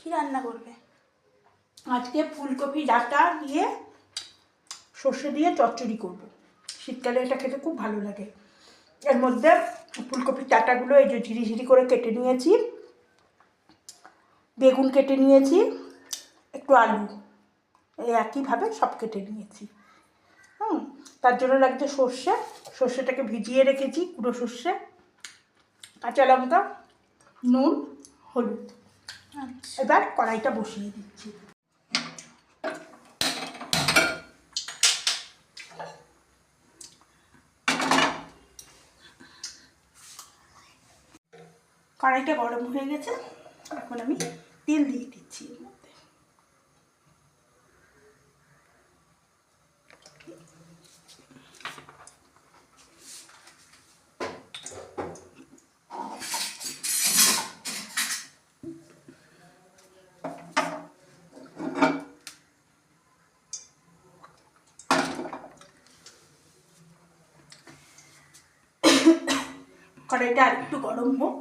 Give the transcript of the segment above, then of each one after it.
কি রান্না করবে? আজকে ফুলকপি ডাঁটা দিয়ে সর্ষে দিয়ে চচ্চড়ি করব। শীতকালে এটা খেতে খুব ভালো লাগে। এর মধ্যে ফুলকপির ডাঁটাগুলো এই যে ঝিরিঝিরি করে কেটে নিয়েছি, বেগুন কেটে নিয়েছি, একটু আলু, এই একইভাবে সব কেটে নিয়েছি। তার জন্য লাগছে সর্ষে। সর্ষেটাকে ভিজিয়ে রেখেছি, পুরো সর্ষে, কাঁচা লঙ্কা, নুন, হলুদ। এবার কড়াইটা বসিয়ে দিচ্ছি। কড়াইটা গরম হয়ে গেছে, এখন আমি তেল দিয়ে দিচ্ছি এর মধ্যে। কড়াইটা আর একটু গরম হোক।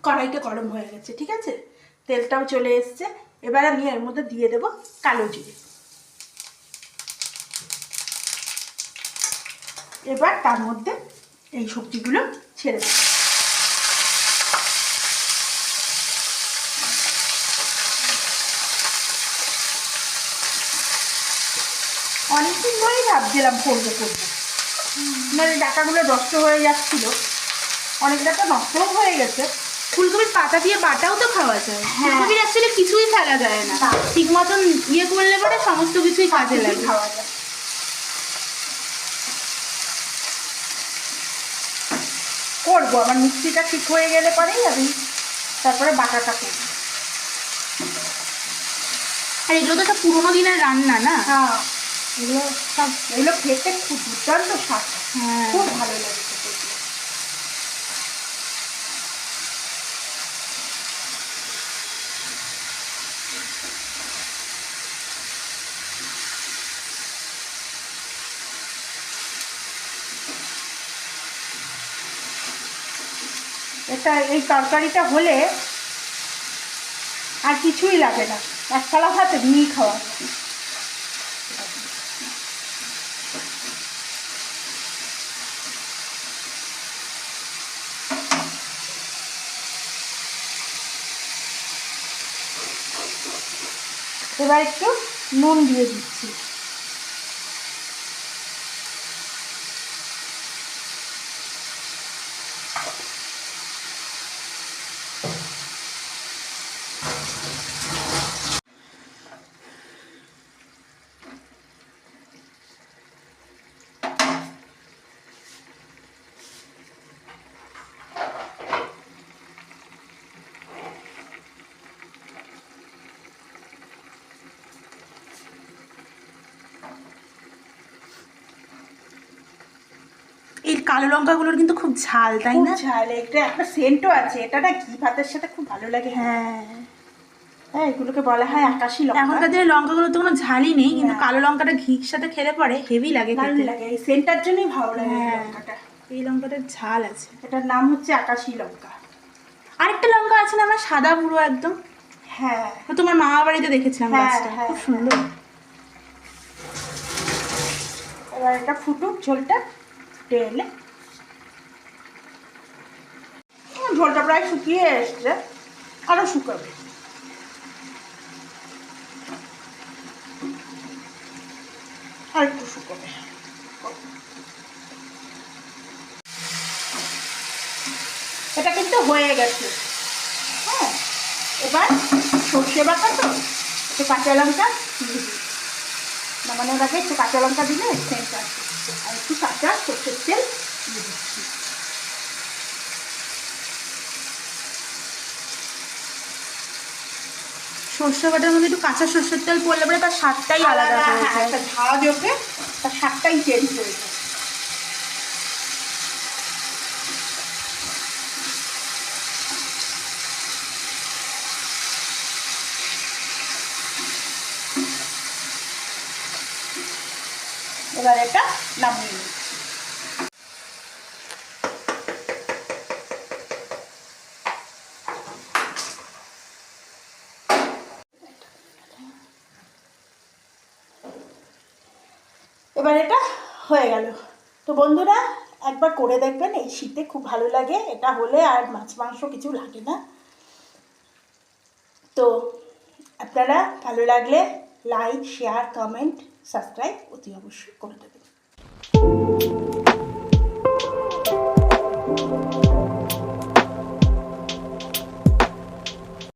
কড়াইটা গরম হয়ে গেছে, ঠিক আছে, তেলটাও চলে এসছে। এবার আমি এর মধ্যে দিয়ে দেব কালো জিরে। এবার তার মধ্যে এই সবজিগুলো ছেড়ে দেব। অনেকদিন ধরেই ভাবছিলাম করবো, মানে ডাঁটাগুলো নষ্ট হয়ে যাচ্ছিল, অনেক ডাঁটা নষ্টও হয়ে গেছে। ফুলকপির পাতা দিয়ে বাটাও তো খাওয়া যায়। ফুলকপির অ্যাকচুয়ালি কিছুই ফেলা যায় না, ঠিক মতন ইয়ে করলে পরে সমস্ত কিছুই কাজে লাগে, খাওয়া যায়। করবো, আমার মিক্সিটা ঠিক হয়ে গেলে পরেই আমি তারপরে বাটাটা করবো। আর এগুলো তো সব পুরোনো দিনের রান্না না। হ্যাঁ, এগুলো খেতে খুব দুর্দান্ত স্বাদ, খুব ভালো লাগে খেতে। এটা এই তরকারিটা হলে আর কিছুই লাগে না, এক থালা ভাত এমনিই খাওয়া যায়। এবার একটু নুন দিয়ে দিচ্ছি। এই কালো লঙ্কাগুলোর কিন্তু খুব ঝাল, তাই না? ঝাল, এটা একটা সেন্টও আছে, এটা না ঘি ভাতের সাথে খুব ভালো লাগে। হ্যাঁ, এগুলোকে বলা হয় আকাশি লঙ্কা। এখনকার দিনে লঙ্কাগুলো তো কোনো ঝালই নেই, কিন্তু কালো লঙ্কাটা ঘির সাথে খেলে পরে হেভি লাগে, দারুণ লাগে, এই সেন্টার জন্যই ভালো লাগে লঙ্কাটা। এই লঙ্কাটার ঝাল আছে। এটার নাম হচ্ছে আকাশি লঙ্কা। আরেকটা লঙ্কা আছে না আমার, সাদা পুরো একদম। হ্যাঁ, তোমার মামা বাড়িতে দেখেছিলাম গাছটা, খুব সুন্দর। এবার এটা ফুটুক, ঝোলটা টেলে। ঝোলটা প্রায় শুকিয়ে এসছে, আরো শুকাবে। আর একটু শুকাবে। এটা কিন্তু হয়ে গেছে। হ্যাঁ, এবার সর্ষে বাটা তো, একটু কাঁচা লঙ্কা দিয়ে দিই, নামানোর আগে একটু কাঁচা লঙ্কা দিলে সেন্ট আসবে। আর একটু কাঁচা সর্ষের তেল দিয়ে দিচ্ছি। সর্ষে বাটার মধ্যে একটু কাঁচা সর্ষের তেল পড়লে পরে তার স্বাদটাই আলাদা হয়ে যায়। একটা ঝাঁজ ওঠে, তার স্বাদটাই চেঞ্জ হয়ে যায়। এবার এটা নামিয়ে নিচ্ছি। এবার এটা হয়ে গেল। তো বন্ধুরা একবার করে দেখবেন, এই শীতে খুব ভালো লাগে, এটা হলে আর মাছ মাংস কিছু লাগে না। তো আপনারা ভালো লাগলে লাইক, শেয়ার, কমেন্ট, সাবস্ক্রাইব অতি অবশ্যই করে দেবেন।